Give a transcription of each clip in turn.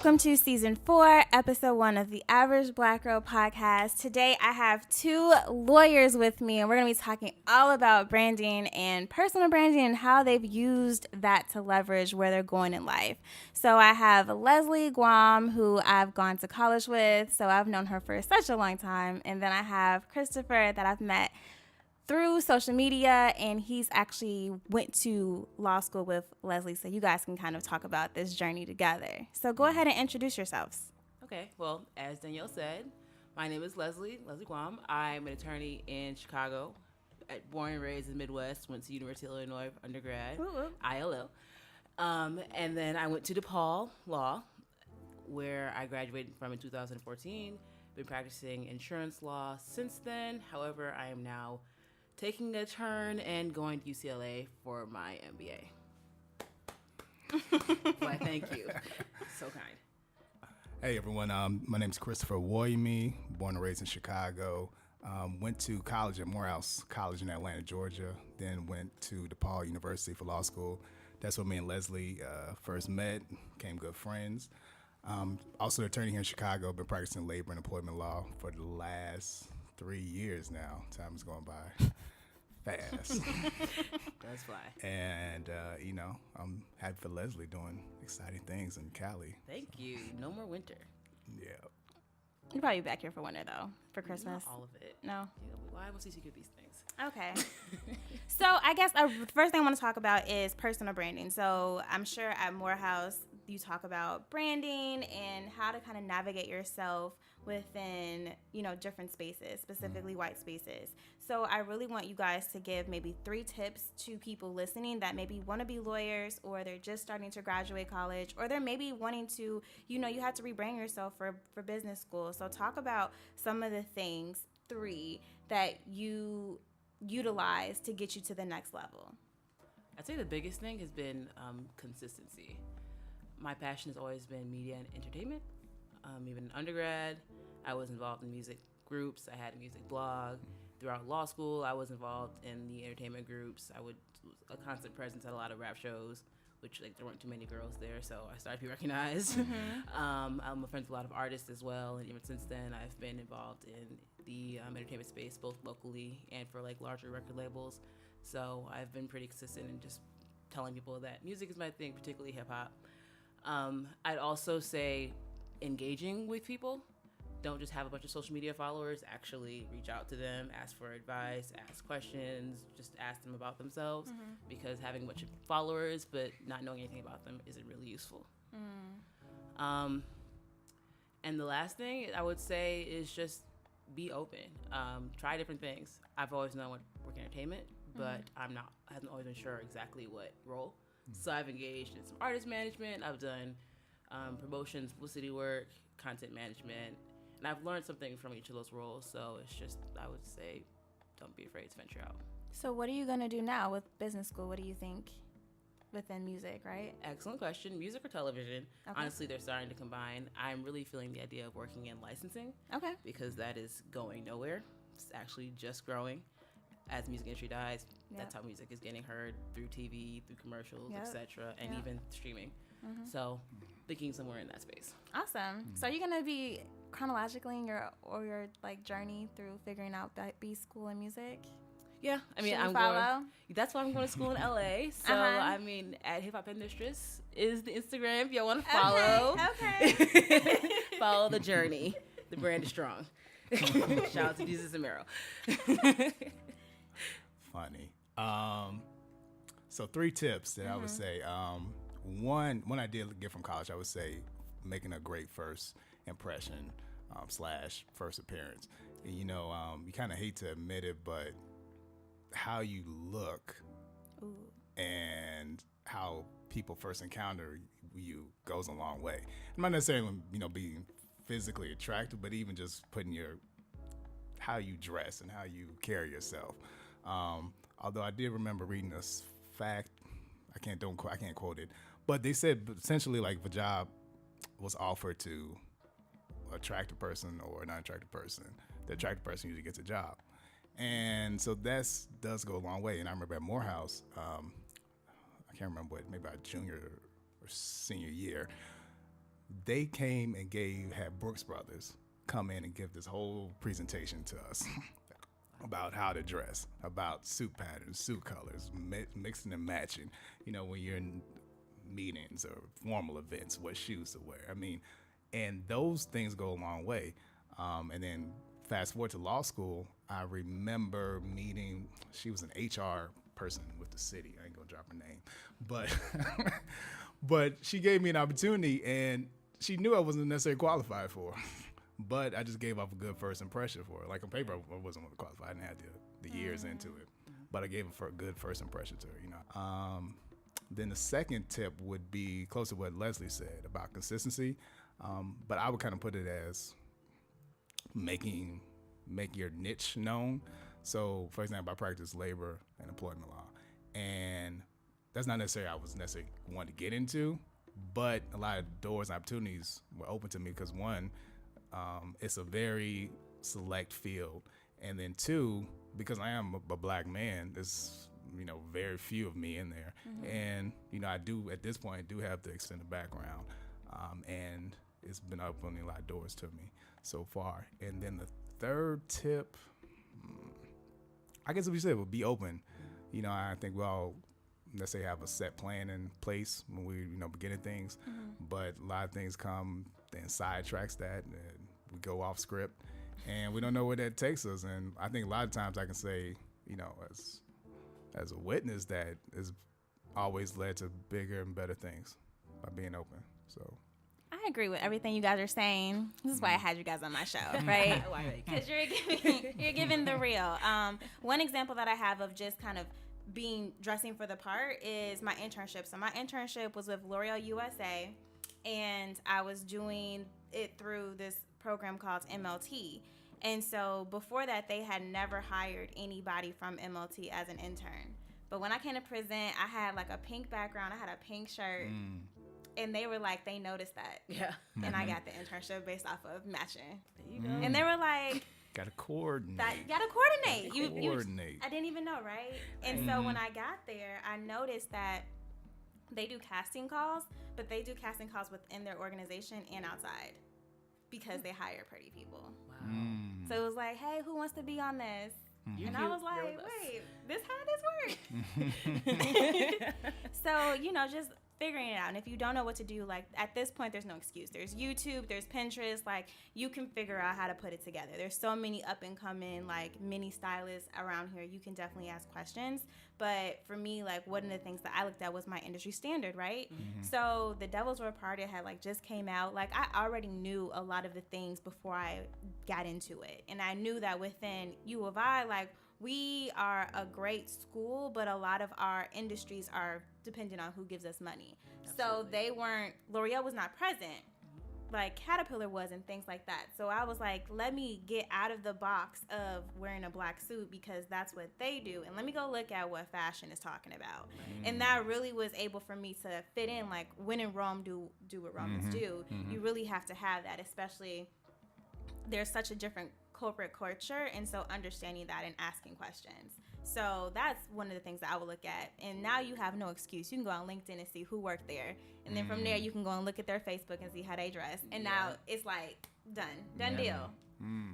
Welcome to Season 4, Episode 1 of the Average Black Girl Podcast. Today I have two lawyers with me, and we're going to be talking all about branding and personal branding and how they've used that to leverage where they're going in life. So I have Lesley, Gwam, who I've gone to college with, so I've known her for such a long time. And then I have Christopher that I've met through social media, and he's actually went to law school with Lesley, so you guys can kind of talk about this journey together. So go ahead and introduce yourselves. Okay, well, as Danielle said, my name is Lesley Gwam. I'm an attorney in Chicago, born and raised in the Midwest, went to University of Illinois undergrad, ILL. And then I went to DePaul Law, where I graduated from in 2014. Been practicing insurance law since then. However, I am now taking a turn and going to UCLA for my MBA. Why, thank you. So kind. Hey everyone, my name is Christopher Owoyemi, born and raised in Chicago. Went to college at Morehouse College in Atlanta, Georgia. Then went to DePaul University for law school. That's where me and Lesley first met, became good friends. Also an attorney here in Chicago, been practicing labor and employment law for the last 3 years now. Time is going by fast. Does fly. And, I'm happy for Lesley doing exciting things in Cali. Thank you. No more winter. Yeah. You'll probably be back here for winter, though, for Christmas. Not all of it. No? Yeah, why must you get these things? Okay. So I guess the first thing I want to talk about is personal branding. So I'm sure at Morehouse, you talk about branding and how to kind of navigate yourself within, different spaces, specifically white spaces. So I really want you guys to give maybe 3 tips to people listening that maybe want to be lawyers, or they're just starting to graduate college, or they're maybe wanting to, you have to rebrand yourself for business school. So talk about some of the things, 3, that you utilize to get you to the next level. I'd say the biggest thing has been consistency. My passion has always been media and entertainment. Even in undergrad, I was involved in music groups. I had a music blog. Throughout law school, I was involved in the entertainment groups. I was a constant presence at a lot of rap shows, which there weren't too many girls there, so I started to be recognized. Mm-hmm. I'm friends with a lot of artists as well, and even since then, I've been involved in the entertainment space, both locally and for larger record labels. So I've been pretty consistent in just telling people that music is my thing, particularly hip hop. I'd also say engaging with people. Don't just have a bunch of social media followers. Actually reach out to them, ask for advice, ask questions, just ask them about themselves. Mm-hmm. Because having a bunch of followers but not knowing anything about them isn't really useful. Mm. And the last thing I would say is just be open. Try different things. I've always known what work in entertainment, but I haven't always been sure exactly what role. So I've engaged in some artist management. I've done promotions, publicity work, content management, and I've learned something from each of those roles. So it's just, I would say, don't be afraid to venture out. So what are you going to do now with business school? What do you think within music, right? Excellent question. Music or television? Okay. Honestly, they're starting to combine. I'm really feeling the idea of working in licensing. Okay. Because that is going nowhere. It's actually just growing. As the music industry dies, that's how music is getting heard through TV, through commercials, etc., and even streaming. Mm-hmm. So, thinking somewhere in that space. Awesome. Mm-hmm. So, are you gonna be chronologically in your journey through figuring out B school and music? Yeah, I'm follow? Going. That's why I'm going to school in LA. So, at Hip Hop Industries is the Instagram if y'all want to follow. Okay. Follow the journey. The brand is strong. Shout out to Jesus and Mero. Funny. So 3 tips that I would say. One I did get from college, I would say making a great first impression / first appearance. And, you kind of hate to admit it, but how you look and how people first encounter you goes a long way. I'm not necessarily, being physically attractive, but even just putting how you dress and how you carry yourself. Although I did remember reading this fact, I can't quote it, but they said essentially if a job was offered to an attractive person or a non-attractive person, the attractive person usually gets a job. And so that does go a long way. And I remember at Morehouse, I can't remember maybe our junior or senior year, they came and had Brooks Brothers come in and give this whole presentation to us about how to dress, about suit patterns, suit colors, mixing and matching, when you're in meetings or formal events, what shoes to wear. I mean, and those things go a long way. And then fast forward to law school, I remember meeting, she was an HR person with the city. I ain't gonna drop her name, but but she gave me an opportunity, and she knew I wasn't necessarily qualified for, but I just gave off a good first impression for her. Like on paper, I wasn't qualified. I didn't have the years into it, but I gave her a good first impression to her. Then the second tip would be close to what Lesley said about consistency, but I would kind of put it as make your niche known. So, for example, I practice labor and employment law, and that's not necessarily I was necessarily wanting to get into, but a lot of doors and opportunities were open to me because one, it's a very select field, and then two, because I am a black man, there's very few of me in there, and I do at this point have the extended background, and it's been opening a lot of doors to me so far. And then the third tip, I guess what we said would be open. I think we all, let's say, have a set plan in place when we, beginning things, but a lot of things come and sidetracks that, and we go off script, and we don't know where that takes us. And I think a lot of times I can say, as a witness, that has always led to bigger and better things by being open. So I agree with everything you guys are saying. This is why I had you guys on my show, right? Because you're giving the real. One example that I have of just kind of dressing for the part is my internship. So my internship was with L'Oreal USA, and I was doing it through this program called MLT. And so before that, they had never hired anybody from MLT as an intern. But when I came to present, I had like a pink background. I had a pink shirt. And they were like, they noticed that. Yeah. And I got the internship based off of matching. There you go. And they were like, gotta coordinate. Coordinate. I didn't even know, right? And so when I got there, I noticed that they do casting calls, but they do casting calls within their organization and outside because they hire pretty people. Wow. So it was like, hey, who wants to be on this? And I was like, wait, this how this works? So, just figuring it out. And if you don't know what to do, like at this point, there's no excuse. There's YouTube, there's Pinterest, like you can figure out how to put it together. There's so many up and coming like mini stylists around here. You can definitely ask questions. But for me, like one of the things that I looked at was my industry standard, right? So The Devil's Road Party had like just came out. Like I already knew a lot of the things before I got into it. And I knew that within U of I, like we are a great school, but a lot of our industries are dependent on who gives us money. Absolutely. So L'Oreal was not present, like Caterpillar was and things like that. So I was like, let me get out of the box of wearing a black suit because that's what they do. And let me go look at what fashion is talking about. And that really was able for me to fit in, like when in Rome, do what Romans do. You really have to have that, especially there's such a different corporate culture, and so understanding that and asking questions. So that's one of the things that I would look at. And now you have no excuse. You can go on LinkedIn and see who worked there, and then from there you can go and look at their Facebook and see how they dress. And now it's like done deal.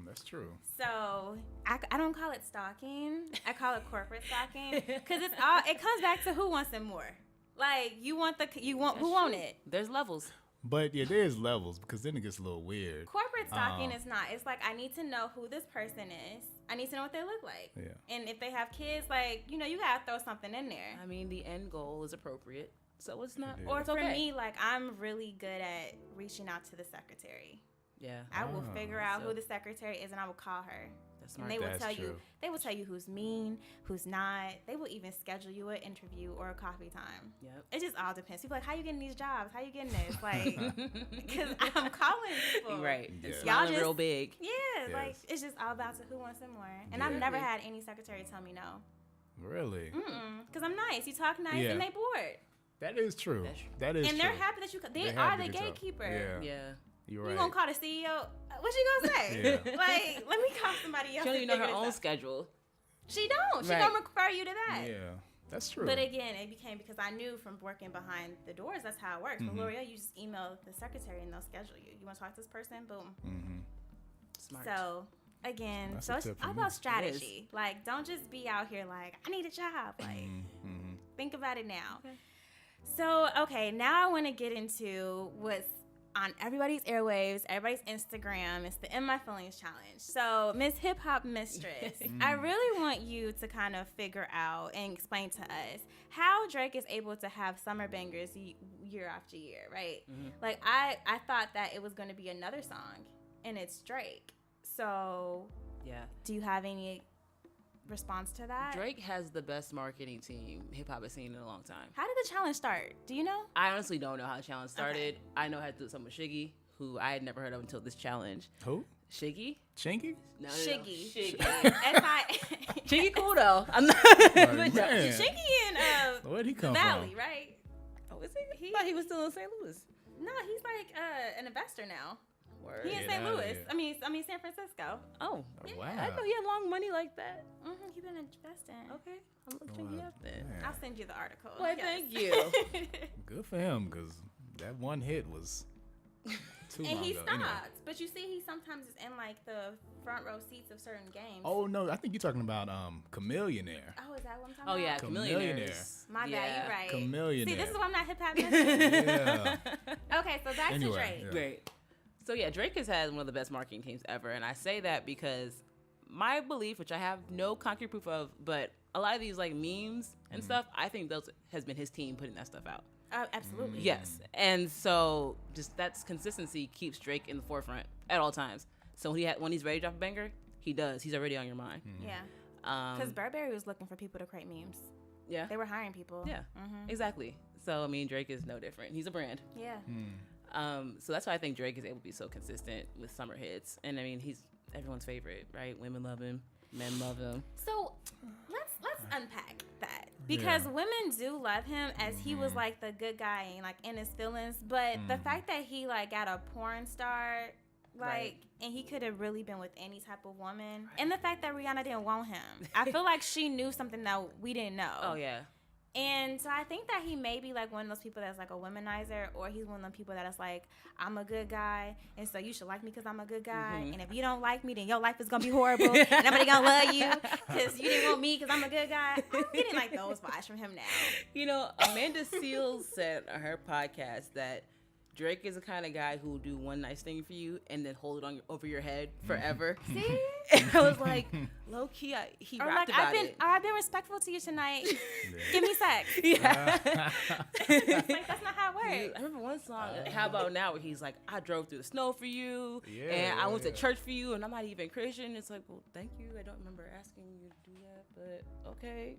That's true. So I don't call it stalking. I call it corporate stalking because it comes back to who wants it more. Like who want it? There's levels. But yeah, there's levels because then it gets a little weird. Corporate stalking is not. It's like I need to know who this person is. I need to know what they look like. Yeah. And if they have kids, like, you gotta throw something in there. I mean, the end goal is appropriate, so it's not. Or for me, like I'm really good at reaching out to the secretary. Yeah. I will figure out who the secretary is, and I will call her. That's smart. And they will tell you who's mean, who's not. They will even schedule you an interview or a coffee time. Yep. It just all depends. People are like, how you getting these jobs? How you getting this? Like, because I'm calling people. Right. Yeah. Y'all just real big. Yeah. Yes. Like it's just all about to who wants it more. And I've never had any secretary tell me no. Really? Because I'm nice. You talk nice, and they bored. That is true. That is and true. they're happy that you. They are the gatekeeper. Yeah. You're right. You gonna call the CEO? What she gonna say? Like, let me call somebody else. She don't even know her own schedule. She don't. She gonna refer you to that. Yeah. That's true. But again, it became because I knew from working behind the doors, that's how it works. With L'Oreal, you just email the secretary and they'll schedule you. You want to talk to this person? Boom. Smart. So again, That's so a it's tip all from about you. strategy. Like, don't just be out here like, I need a job. Like, think about it now. Okay. So, okay, now I want to get into what's on everybody's airwaves, everybody's Instagram. It's the In My Feelings Challenge. So, Miss Hip Hop Mistress, I really want you to kind of figure out and explain to us how Drake is able to have summer bangers year after year, right? Like, I thought that it was going to be another song, and it's Drake. So, Yeah. do you have any response to that? Drake has the best marketing team hip hop has seen in a long time. How did the challenge start? Do you know? I honestly don't know how the challenge started. Okay. I know I had to do something with Shiggy, who I had never heard of until this challenge. Who? Shiggy? Chinky? No, Shiggy. Shiggy. Shiggy Shiggy cool though. I'm not. Man. in Where'd he the come Valley, from? right? Oh, is he? I thought he was still in St. Louis. No, he's like an investor now. Word. He in Get St. outta Louis. here. I mean San Francisco. Oh, Wow. I didn't know he had long money like that. He's been investing. Okay, I'm looking you up then. Man. I'll send you the article. Well, Yes. thank you. Good for him, because that one hit was too And long he ago. stopped. Anyway. But you see, he sometimes is in like the front row seats of certain games. Oh, no, I think you're talking about Chameleonaire. Oh, is that what I'm talking Oh about? yeah, Chameleonaire. Chameleonaires. My bad, Yeah. you're right. Chameleonaire. See, this is why I'm not hip hop. Yeah. Okay, so back to Anyway, Drake. yeah. Great. So yeah, Drake has had one of the best marketing teams ever, and I say that because my belief, which I have no concrete proof of, but a lot of these like memes and stuff, I think those has been his team putting that stuff out. Absolutely. Yes, and so just that's consistency keeps Drake in the forefront at all times. So when he's ready to drop a banger, he does. He's already on your mind. Yeah. Because Burberry was looking for people to create memes. Yeah, They were hiring people. yeah, exactly. So I mean, Drake is no different. He's a brand. Yeah. So that's why I think Drake is able to be so consistent with summer hits. And I mean, he's everyone's favorite, right? Women love him, men love him. So let's unpack that, because women do love him as he was like the good guy and like in his feelings, but the fact that he like got a porn star like Right. and he could have really been with any type of woman, and the fact that Rihanna didn't want him, I feel like she knew something that we didn't know. Oh yeah, And so I think that he may be like one of those people that's like a womanizer, or he's one of them people that is like, I'm a good guy, and so you should like me because I'm a good guy. And if you don't like me, then your life is going to be horrible, and nobody going to love you because you didn't want me because I'm a good guy. I'm getting like those vibes from him now. you know, Amanda Seales said on her podcast that Drake is the kind of guy who will do one nice thing for you and then hold it on over your head forever. See? And I was like, low key, he Or rapped like, about it. I've been respectful to you tonight. Give me sex. Yeah. Like, that's not how it I works. remember one song, How About Now, where he's like, I drove through the snow for you, Yeah, and I went to yeah. church for you, and I'm not even Christian. It's like, well, thank you. I don't remember asking you to do that, but okay.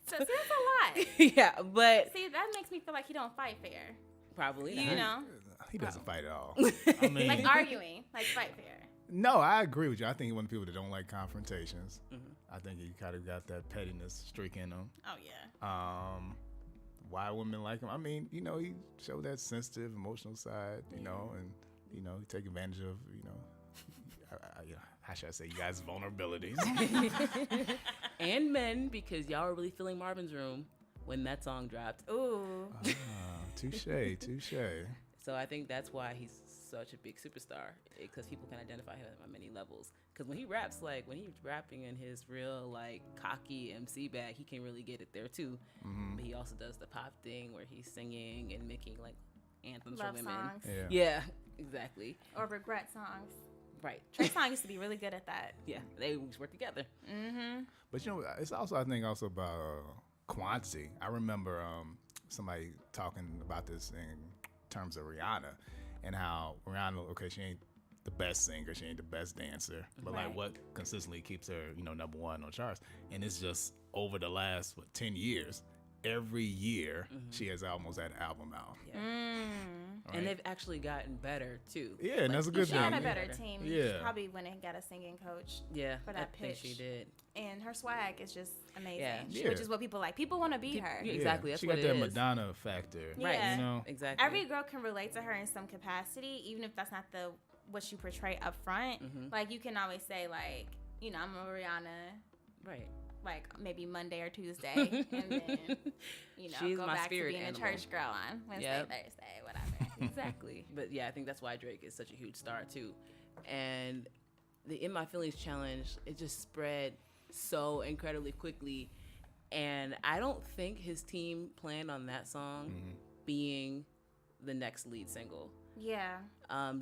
So, see, that's a lot. Yeah, but See, that makes me feel like he don't fight fair. probably You not. know? He doesn't fight at all. I mean, Like arguing. Like fight fair. no, I agree with you. I think he's one of the people that don't like confrontations. I think he kind of got that pettiness streak in him. Oh, yeah. Why women like him? I mean, you know, he showed that sensitive, emotional side, you know, and, you know, he take advantage of, you know, how should I say, you guys' vulnerabilities. And men, because y'all were really feeling Marvin's Room when that song dropped. Ooh. Touche, touche. So I think that's why he's such a big superstar, because people can identify him on many levels. Because when he raps, like when he's rapping in his real like cocky MC bag, he can really get it there too. But he also does the pop thing where he's singing and making like anthems Love for women. songs. Yeah, exactly. Or regret songs. Right. Trey Songz used to be really good at that. Yeah, they always work together. But, you know, it's also, I think, also about quantity. I remember somebody talking about this in terms of Rihanna and how Rihanna, okay, she ain't the best singer, she ain't the best dancer, but Right. like what consistently keeps her, you know, number one on charts. And it's just over the last 10 years, every year she has almost had an album out. Yeah. Right? And they've actually gotten better too. Yeah, and that's a good She thing. had a Yeah. better team. Yeah. She probably went and got a singing coach. Yeah, For I that think pitch. she did. And her swag is just amazing. Yeah. Yeah. Which is what people like. People want to be her. Yeah. Exactly, that's she what got it that is. Madonna factor. Yeah. Right. You know? Exactly. Every girl can relate to her in some capacity, even if that's not what you portray up front. Like, you can always say, like, you know, I'm a Rihanna. Right. like maybe Monday or Tuesday, and then She's go my back to spirit being animal. a church girl on Wednesday, Thursday, whatever. Exactly. But yeah, I think that's why Drake is such a huge star too. And the In My Feelings challenge, it just spread so incredibly quickly. And I don't think his team planned on that song being the next lead single. Yeah.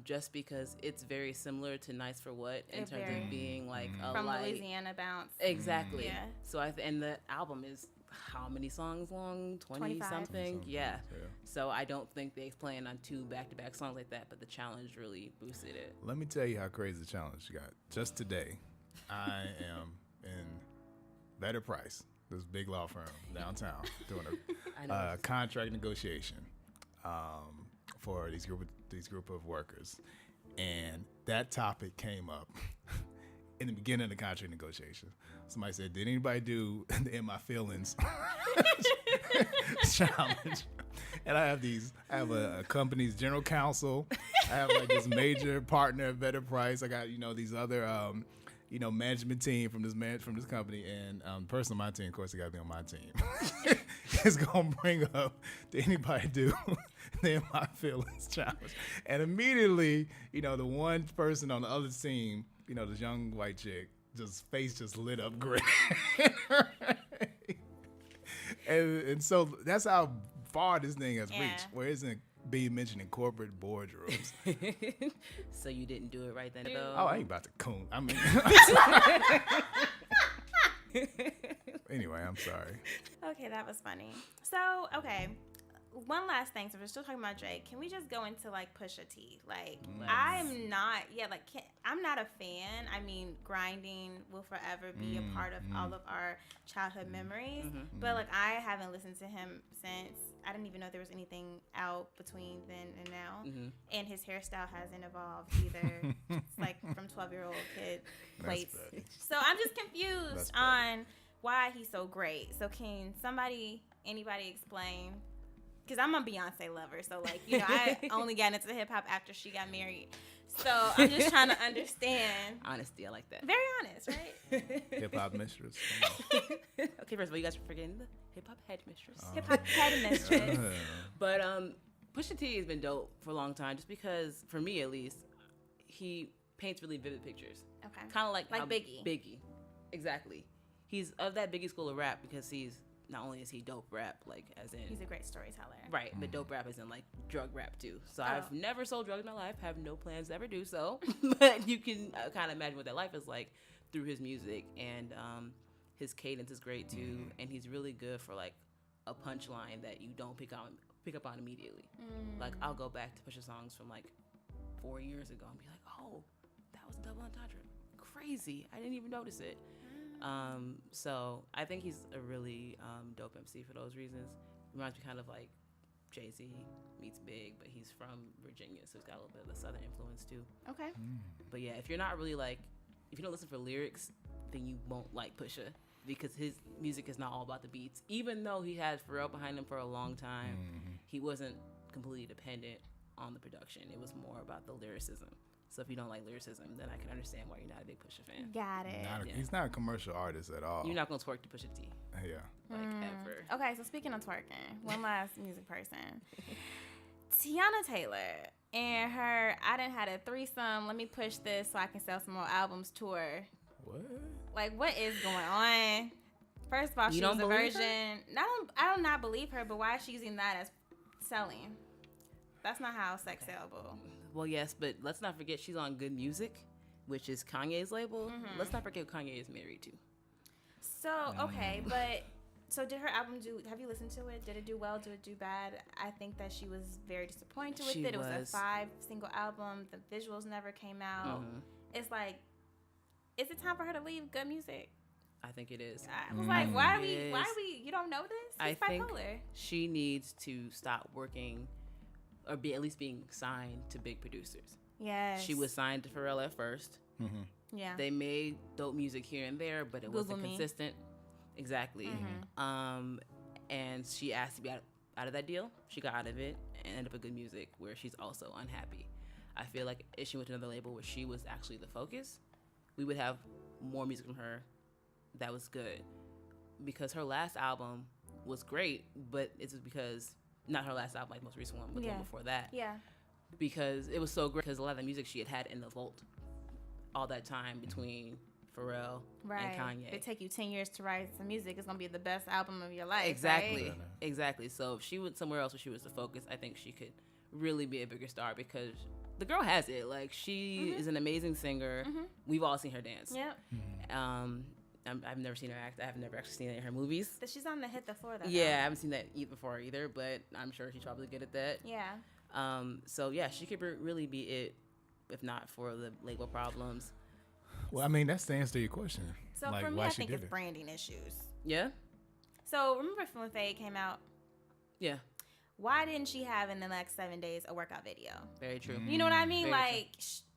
Just because it's very similar to Nice for What in terms of being like a from light. Louisiana bounce. Exactly. Yeah. So and the album is how many songs long? 20 something? Yeah. So I don't think they planned on 2 back-to-back songs like that, but the challenge really boosted it. Let me tell you how crazy the challenge got. Just today, I am in Better Price, this big law firm downtown, doing a contract negotiation for these group of workers, and that topic came up in the beginning of the contract negotiation. Somebody said, "Did anybody do the In My Feelings challenge?" And I have a company's general counsel. I have like this major partner at Better Price. I got these other management team from this company, and the person on my team, of course, they got to be on my team. Is gonna bring up, did anybody do the In My Feelings challenge? And immediately, the one person on the other team, this young white chick, face just lit up grin. and so that's how far this thing has reached, where it's being mentioned in corporate boardrooms. So you didn't do it right then, though? Oh, I ain't about to coon. I mean, anyway, I'm sorry. Okay, that was funny. So, okay, one last thing. So we're still talking about Drake. Can we just go into like Pusha T? Like, I'm not a fan. I mean, grinding will forever be a part of all of our childhood memories. But like, I haven't listened to him since. I didn't even know there was anything out between then and now. And his hairstyle hasn't evolved either. It's like from 12-year-old kid plates. So I'm just confused on why he's so great. So can anybody explain? Because I'm a Beyonce lover, so like, I only got into hip hop after she got married. So I'm just trying to understand. Honesty, I like that. Very honest, right? Hip hop mistress. Okay, first of all, you guys are forgetting the hip hop head mistress. Hip hop head mistress. But Pusha T has been dope for a long time, just because, for me at least, he paints really vivid pictures. Okay. Kind of like Biggie. Biggie, exactly. He's of that Biggie school of rap because not only is he dope rap, like as in he's a great storyteller. Right, but dope rap is in like drug rap too. So I've never sold drugs in my life, have no plans to ever do so. But you can kind of imagine what that life is like through his music, and his cadence is great too, and he's really good for like a punchline that you don't pick up on immediately. Like I'll go back to Pusha songs from like 4 years ago and be like, oh, that was a double entendre. Crazy, I didn't even notice it. So I think he's a really dope MC for those reasons. Reminds me kind of like Jay-Z meets Big, but he's from Virginia, so he's got a little bit of the Southern influence too. Okay. But yeah, if you're not really like, if you don't listen for lyrics, then you won't like Pusha, because his music is not all about the beats. Even though he had Pharrell behind him for a long time, he wasn't completely dependent on the production. It was more about the lyricism. So if you don't like lyricism, then I can understand why you're not a big Pusha fan. Got it. He's not a commercial artist at all. You're not going to twerk to Pusha T. Yeah. Like, ever. Okay, so speaking of twerking, one last music person. Teyana Taylor and her I done had a threesome, let me push this so I can sell some more albums tour. What? Like, what is going on? First of all, she was a virgin. I do not believe her, but why is she using that as selling? That's not how sex sellable. Well, yes, but let's not forget she's on Good Music, which is Kanye's label. Let's not forget who Kanye is married to. So, okay, but so did her album have you listened to it? Did it do well? Did it do bad? I think that she was very disappointed with it. It was a 5-single album. The visuals never came out. It's like, is it time for her to leave Good Music? I think it is. I was like, why are we, you don't know this? He's bipolar. Think she needs to stop working or at least being signed to big producers. Yes. She was signed to Pharrell at first. Yeah. They made dope music here and there, but it wasn't consistent. Exactly. And she asked to be out of that deal. She got out of it and ended up with Good Music, where she's also unhappy. I feel like if she went to another label where she was actually the focus, we would have more music from her that was good. because her last album was great, but it's because not her last album, like most recent one, but the one before that. Yeah. Because it was so great. Because a lot of the music she had in the vault all that time between Pharrell and Kanye. It take you 10 years to write some music. It's gonna be the best album of your life. Exactly. Right? Exactly. So if she went somewhere else where she was the focus, I think she could really be a bigger star because the girl has it. Like, she is an amazing singer. We've all seen her dance. Yep. I've never seen her act. I've never actually seen it in her movies. But she's on the Hit the Floor though. Yeah, I haven't seen that before either, but I'm sure she's probably good at that. Yeah. So yeah, she could really be it, if not for the label problems. Well, I mean, that's the answer to your question. So like, for me, why I she think did it's it. branding issues. Yeah. So remember when Fade came out? Yeah. Why didn't she have in the next 7 days a workout video? Very true. You know what I mean? Very like,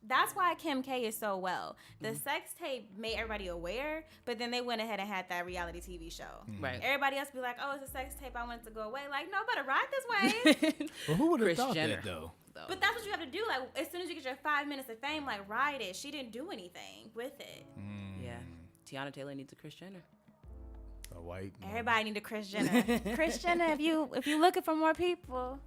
that's why Kim K is so well. The sex tape made everybody aware, but then they went ahead and had that reality TV show. Right. Everybody else be like, oh, it's a sex tape. I want it to go away. Like, no, better ride this way. Well, who would have Kris thought Jenner. that, though? But that's what you have to do. Like, as soon as you get your 5 minutes of fame, like, ride it. She didn't do anything with it. Yeah. Teyana Taylor needs a Kris Jenner. A white. Everybody need a Kris Jenner. Kris Jenner, if you looking for more people,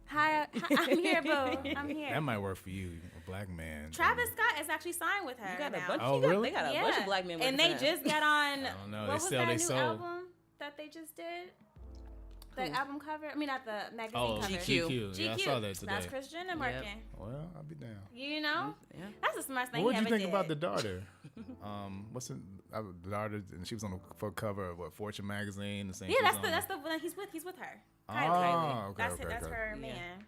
hi, I'm here, boo. I'm here. That might work for you, a black man. Travis Scott is actually signed with her. You got a now. bunch. Oh, you got, really? They got a bunch of black men. And working they for them. just got on. I don't know. What They was sell that they new soul. album that they just did? The album cover? I mean, not the magazine Oh, cover. GQ. Yeah, I saw that today. That's Kris Jenner working. Well, I'll be down. You know? Yeah. That's the smartest thing What he did you ever think did. about the daughter? What's the daughter? And she was on the front cover of Fortune magazine. Yeah, that's the one he's with. He's with her. Kylie. Oh, okay, That's okay. her Yeah. man.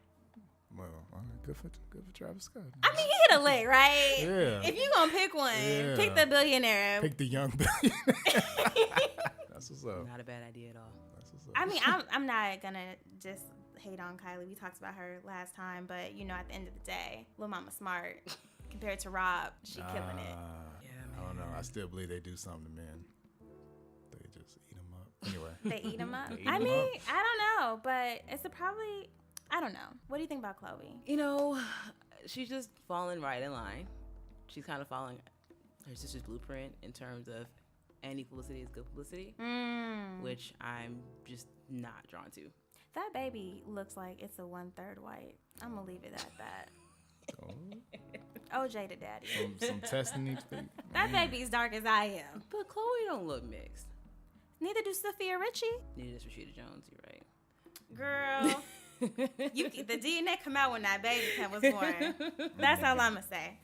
Well, all right, good for Travis Scott. I mean, he hit a lick, right? Yeah. If you gonna pick one, Yeah. pick the billionaire. Pick the young billionaire. That's what's up. Not a bad idea at all. That's what's up. I mean, I'm not gonna just hate on Kylie. We talked about her last time, but you know, at the end of the day, Lil Mama smart compared to Rob. She killing it. I don't know. I still believe they do something to men. They just eat them up. Anyway. They eat them up. They eat I 'em mean, up. I don't know, but it's probably. I don't know. What do you think about Chloe? You know, she's just falling right in line. She's kind of following her sister's blueprint in terms of any publicity is good publicity, which I'm just not drawn to. That baby looks like it's a 1/3 white. I'm gonna leave it at that. OJ the daddy. Some testing needs to be. That baby's dark as I am. But Chloe don't look mixed. Neither do Sophia Richie. Neither is Rashida Jones. You're right. Girl, the DNA come out when that baby was born. That's all I'm gonna say.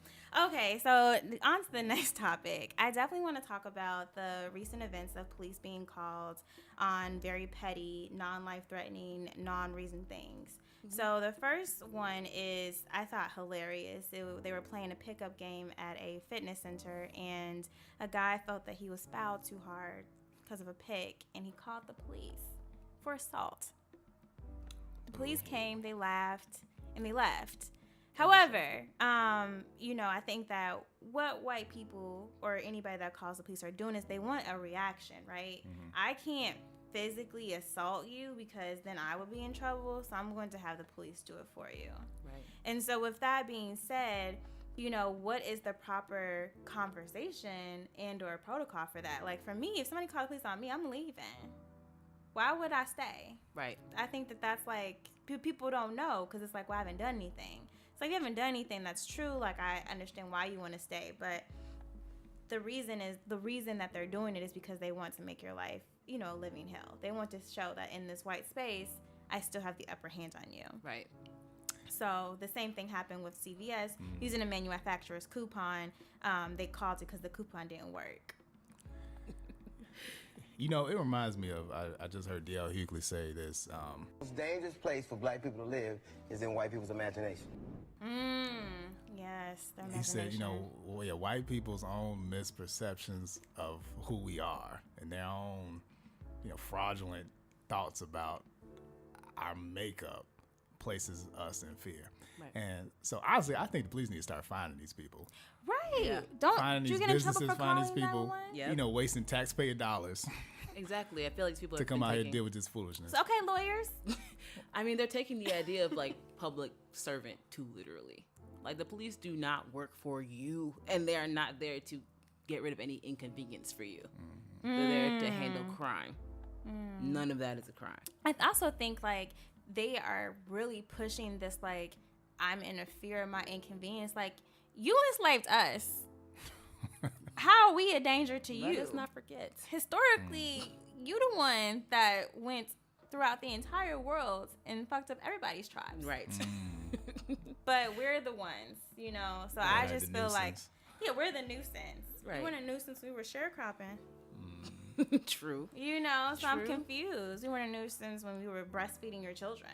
Okay, so on to the next topic. I definitely want to talk about the recent events of police being called on very petty, non-life-threatening, non-reason things. So the first one is, I thought hilarious. They were playing a pickup game at a fitness center, and a guy felt that he was fouled too hard because of a pick, and he called the police for assault. The police came, they laughed, and they left. However, I think that what white people or anybody that calls the police are doing is they want a reaction, right? I can't physically assault you because then I would be in trouble, so I'm going to have the police do it for you. Right. And so with that being said, what is the proper conversation and or protocol for that? Like for me, if somebody calls the police on me, I'm leaving. Why would I stay? Right. I think that that's people don't know because it's like, well, I haven't done anything. It's like, you haven't done anything, that's true. Like, I understand why you want to stay, but the reason that they're doing it is because they want to make your life, a living hell. They want to show that in this white space, I still have the upper hand on you. Right. So the same thing happened with CVS. Using a manufacturer's coupon, they called it because the coupon didn't work. It reminds me of, I just heard D.L. Hughley say this. The most dangerous place for black people to live is in white people's imagination. Yes, their He said, imagination. white people's own misperceptions of who we are and their own, fraudulent thoughts about our makeup places us in fear. Right. And so, honestly, I think the police need to start finding these people. Right. Yeah. Finding Do you these get in trouble businesses, for finding these calling people, 911? Yep. wasting taxpayer dollars Exactly. I feel like these people to are come out here and taking, deal with this foolishness. So, okay, lawyers. I mean, they're taking the idea of like public servant too literally. Like the police do not work for you, and they are not there to get rid of any inconvenience for you. They're there to handle crime. None of that is a crime. I also think like they are really pushing this like I'm in a fear of my inconvenience. Like you enslaved us. How are we a danger to you? Let's not forget. Historically, you the one that went throughout the entire world and fucked up everybody's tribes. Right. But we're the ones, you know. So Yeah, I just the feel like, nuisance. yeah, we're the nuisance. Right. We weren't a nuisance. We were sharecropping. True. You know, so I'm True. confused. We weren't a nuisance when we were breastfeeding your children.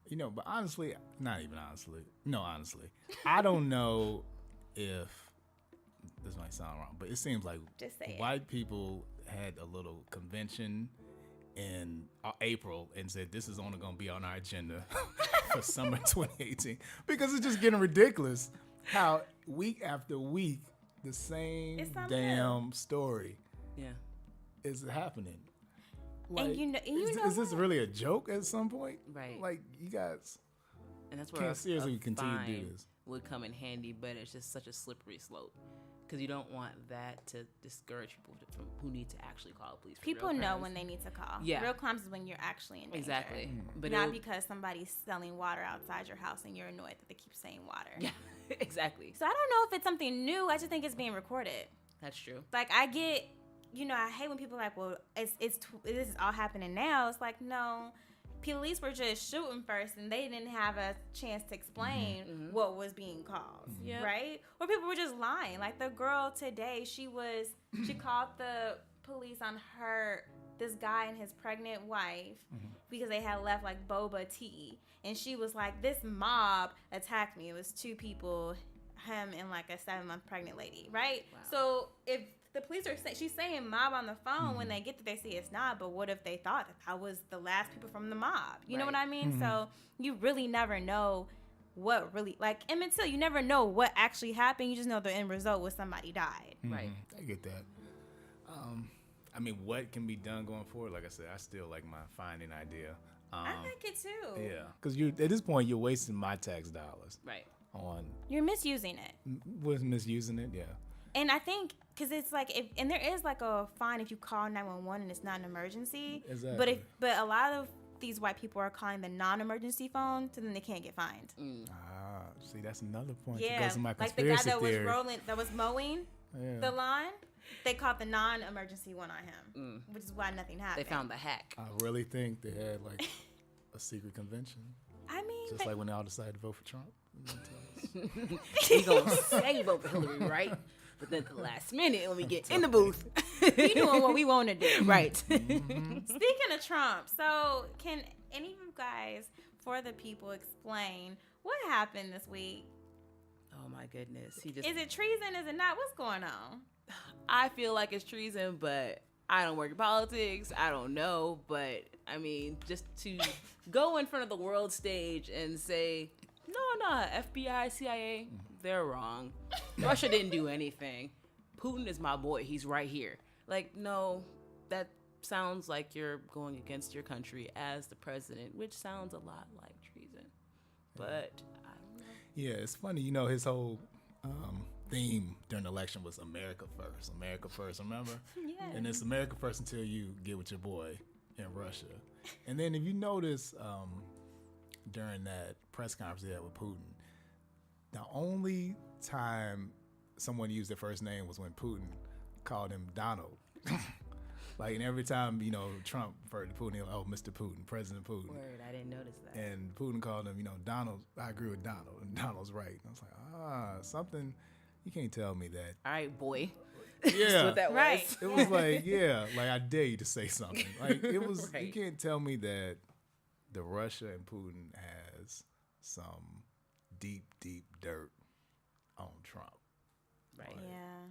You know, but honestly, not even honestly. No, honestly. I don't know if this might sound wrong, but it seems like Just say it. white people had a little convention in April and said this is only going to be on our agenda for summer 2018 because it's just getting ridiculous how week after week the same It's something damn story Yeah. is happening. And you know is this what? really a joke at some point? Right. Like you guys And that's where can't a seriously continue to do fine this. would come in handy, but it's just such a slippery slope because you don't want that to discourage people from who need to actually call police. For People real know crimes. when they need to call. Yeah. Real crimes is when you're actually in danger. Exactly, but Not it'll- because somebody's selling water outside your house and you're annoyed that they keep saying water. Yeah, exactly. So I don't know if it's something new. I just think it's being recorded. That's true. Like I get, you know, I hate when people are like, well, this is all happening now. It's like, no, police were just shooting first and they didn't have a chance to explain what was being caused, Yep. right? Or people were just lying. Like the girl today, she called the police on this guy and his pregnant wife because they had left like boba tea. And she was like, this mob attacked me. It was two people, him and like a 7-month pregnant lady, right? Wow. So if the police are saying, she's saying mob on the phone, when they get there, they see it's not. But what if they thought that was the last people from the mob? You know what I mean? So you really never know what really, like Emmett Till, you never know what actually happened. You just know the end result was somebody died. Right. I get that. I mean, what can be done going forward? Like I said, I still like my finding idea. I like it too. Yeah, because you at this point you're wasting my tax dollars Right. on You're misusing it. was misusing it. Yeah, And I think, because it's like, and there is like a fine if you call 911 and it's not an emergency. Exactly. But a lot of these white people are calling the non-emergency phone, so then they can't get fined. see, that's another point. That Yeah, goes to my like the guy conspiracy that theory. was mowing Yeah. the lawn, they caught the non-emergency one on him, which is why nothing They happened. found the hack. I really think they had like a secret convention, I mean, just like when they all decided to vote for Trump. We gonna say vote for Hillary, right? But then at the last minute, when we get in the booth, we doing what we want to do. right? Speaking of Trump, so can any of you guys, for the people, explain what happened this week? Oh my goodness, he just. Is it treason? Is it not? What's going on? I feel like it's treason, but I don't work in politics. I don't know, but I mean, just to go in front of the world stage and say, no, FBI, CIA, they're wrong. Russia didn't do anything. Putin is my boy. He's right here. Like, no, that sounds like you're going against your country as the president, which sounds a lot like treason. But I don't know. Yeah, it's funny. You know, his whole theme during the election was America first. America first, remember? Yeah. And it's America first until you get with your boy in Russia. And then if you notice during that press conference he had with Putin, the only time someone used their first name was when Putin called him Donald. Like, and every time, you know, Trump referred to Putin, he was like, oh, Mr. Putin, President Putin. Word, I didn't notice that. And Putin called him, you know, Donald. I agree with Donald, and Donald's right. And I was like, something, you can't tell me that. All right, boy. Yeah. That's what that Right. was. It was like, yeah, like I dare you to say something. Like it was, you Right. can't tell me that the Russia and Putin has some deep, deep dirt on Trump. Right. Yeah.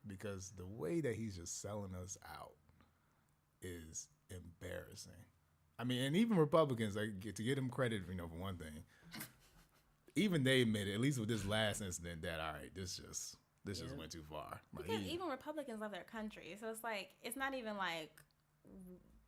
Because the way that he's just selling us out is embarrassing. I mean, and even Republicans, like, to get him credit, you know, for one thing, even they admitted, at least with this last incident, that all right, this just went too far. Like, Because even Republicans love their country. So it's like, it's not even like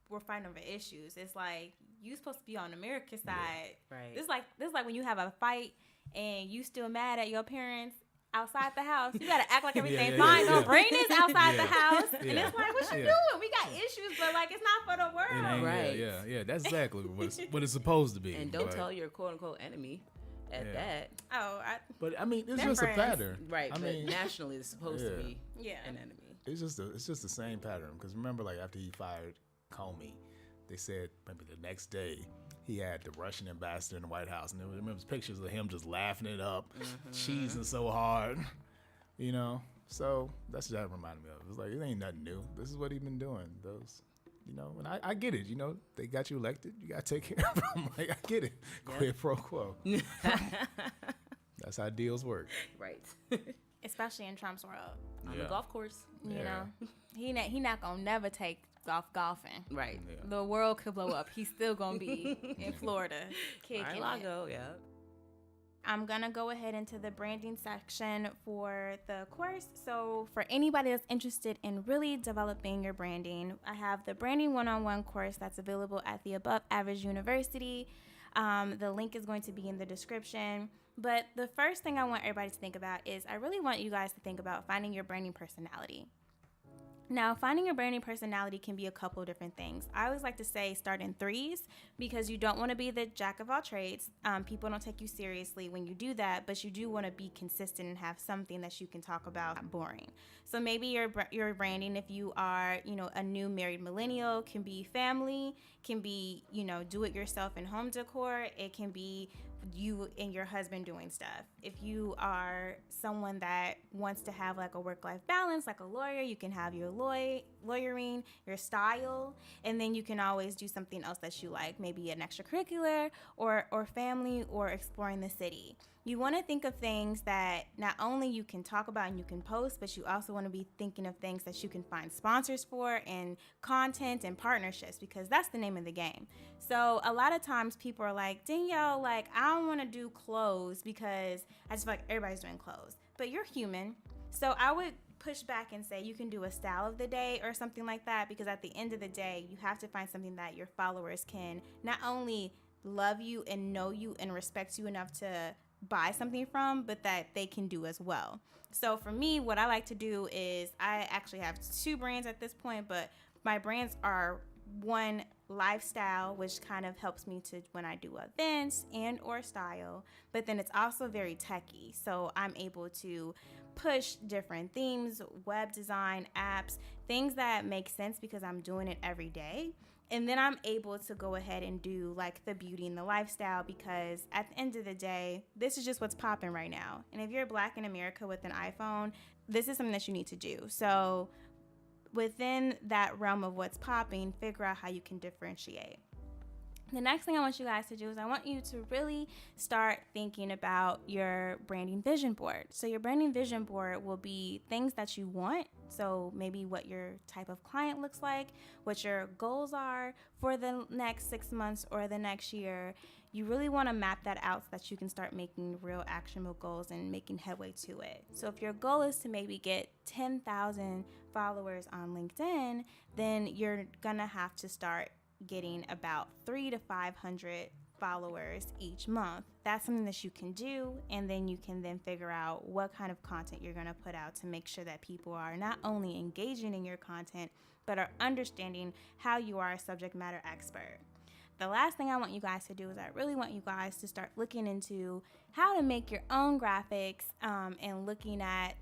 we're fighting over issues. It's like, you supposed to be on America's side. Right. This is like when you have a fight and you still mad at your parents outside the house. You gotta act like everything's yeah, fine. yeah. Don't bring this outside the house. Yeah. And it's like, what you Yeah. doing? We got issues, but like it's not for the It world. ain't- Right. Yeah. That's exactly what it's supposed to be. And don't but, tell your quote unquote enemy at Yeah. that. Oh, But I mean, it's They're just friends. a pattern. Right. I But mean, nationally, it's supposed to be yeah. an enemy. it's just the same pattern. Because remember, like after he fired Comey, they said maybe the next day he had the Russian ambassador in the White House, and there was pictures of him just laughing it up, cheesing so hard, you know. So that's what that reminded me of. It's like it ain't nothing new. This is what he's been doing. Those, you know, and I get it. You know, they got you elected. You gotta take care of them. Like I get it. Quid pro quo. That's how deals work. Right. Especially in Trump's world. On Yeah. the golf course. You Yeah. know, he not gonna never take golfing. Right. Yeah. The world could blow up. He's still gonna be in Florida kicking it. Mar-a-Lago, yeah. I'm gonna go ahead into the branding section for the course. So for anybody that's interested in really developing your branding, I have the Branding 101 course that's available at the Above Average University. The link is going to be in the description. But the first thing I want everybody to think about is I really want you guys to think about finding your branding personality. Now, finding your branding personality can be a couple of different things. I always like to say start in threes because you don't want to be the jack of all trades. People don't take you seriously when you do that, but you do want to be consistent and have something that you can talk about not boring. So maybe your branding, if you are, you know, a new married millennial, can be family, can be, you know, do it yourself in home decor. It can be you and your husband doing stuff. If you are someone that wants to have like a work-life balance, like a lawyer, you can have your lawyering, your style, and then you can always do something else that you like, maybe an extracurricular or family or exploring the city. You want to think of things that not only you can talk about and you can post, but you also want to be thinking of things that you can find sponsors for and content and partnerships, because that's the name of the game. So a lot of times people are like, Danielle, like I don't want to do clothes because I just feel like everybody's doing clothes, but you're human. So I would push back and say you can do a style of the day or something like that, because at the end of the day, you have to find something that your followers can not only love you and know you and respect you enough to buy something from, but that they can do as well. So for me, what I like to do is I actually have two brands at this point, but my brands are one, lifestyle, which kind of helps me to when I do events and or style, but then it's also very techy. So I'm able to push different themes, web design, apps, things that make sense because I'm doing it every day. And then I'm able to go ahead and do like the beauty and the lifestyle, because at the end of the day, this is just what's popping right now. And if you're Black in America with an iPhone, this is something that you need to do. So within that realm of what's popping, figure out how you can differentiate. The next thing I want you guys to do is I want you to really start thinking about your branding vision board. So your branding vision board will be things that you want. So maybe what your type of client looks like, what your goals are for the next 6 months or the next year. You really want to map that out so that you can start making real actionable goals and making headway to it. So if your goal is to maybe get 10,000 followers on LinkedIn, then you're going to have to start getting about 300 to 500 followers each month. That's something that you can do, and then you can then figure out what kind of content you're going to put out to make sure that people are not only engaging in your content, but are understanding how you are a subject matter expert. The last thing I want you guys to do is I really want you guys to start looking into how to make your own graphics and looking at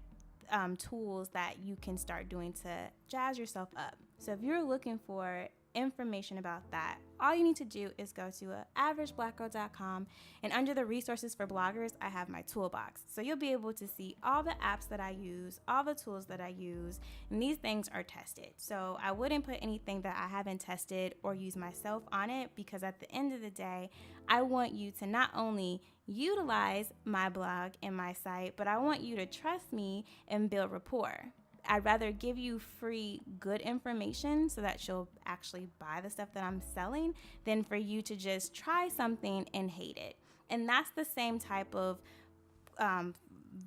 tools that you can start doing to jazz yourself up. So if you're looking for information about that, all you need to do is go to averageblackgirl.com, and under the resources for bloggers, I have my toolbox. So you'll be able to see all the apps that I use, all the tools that I use, and these things are tested. So I wouldn't put anything that I haven't tested or use myself on it, because at the end of the day, I want you to not only utilize my blog and my site, but I want you to trust me and build rapport. I'd rather give you free, good information so that you'll actually buy the stuff that I'm selling than for you to just try something and hate it. And that's the same type of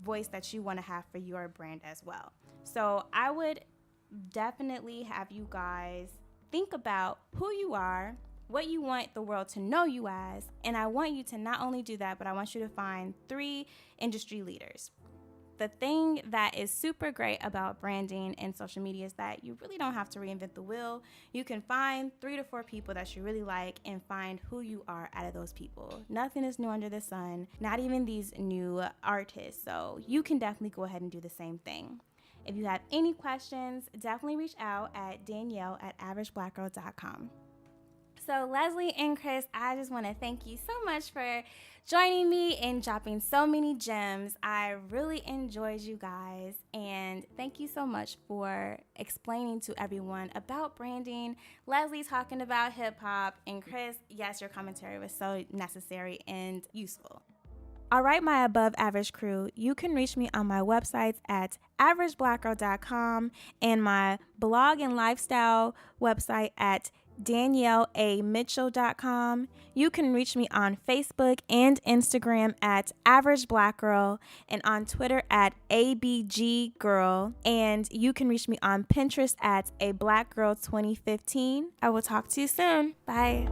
voice that you want to have for your brand as well. So I would definitely have you guys think about who you are, what you want the world to know you as, and I want you to not only do that, but I want you to find 3 industry leaders. the thing that is super great about branding and social media is that you really don't have to reinvent the wheel. You can find 3 to 4 people that you really like and find who you are out of those people. Nothing is new under the sun, not even these new artists. So you can definitely go ahead and do the same thing. If you have any questions, definitely reach out at Danielle@averageblackgirl.com. So Lesley and Chris, I just want to thank you so much for joining me and dropping so many gems. I really enjoyed you guys, and thank you so much for explaining to everyone about branding. Lesley talking about hip hop, and Chris, yes, your commentary was so necessary and useful. All right, my above average crew, you can reach me on my websites at averageblackgirl.com and my blog and lifestyle website at DanielleAMitchell.com. You can reach me on Facebook and Instagram at Average Black Girl and on Twitter at ABG Girl. And you can reach me on Pinterest at A Black Girl 2015. I will talk to you soon. Bye.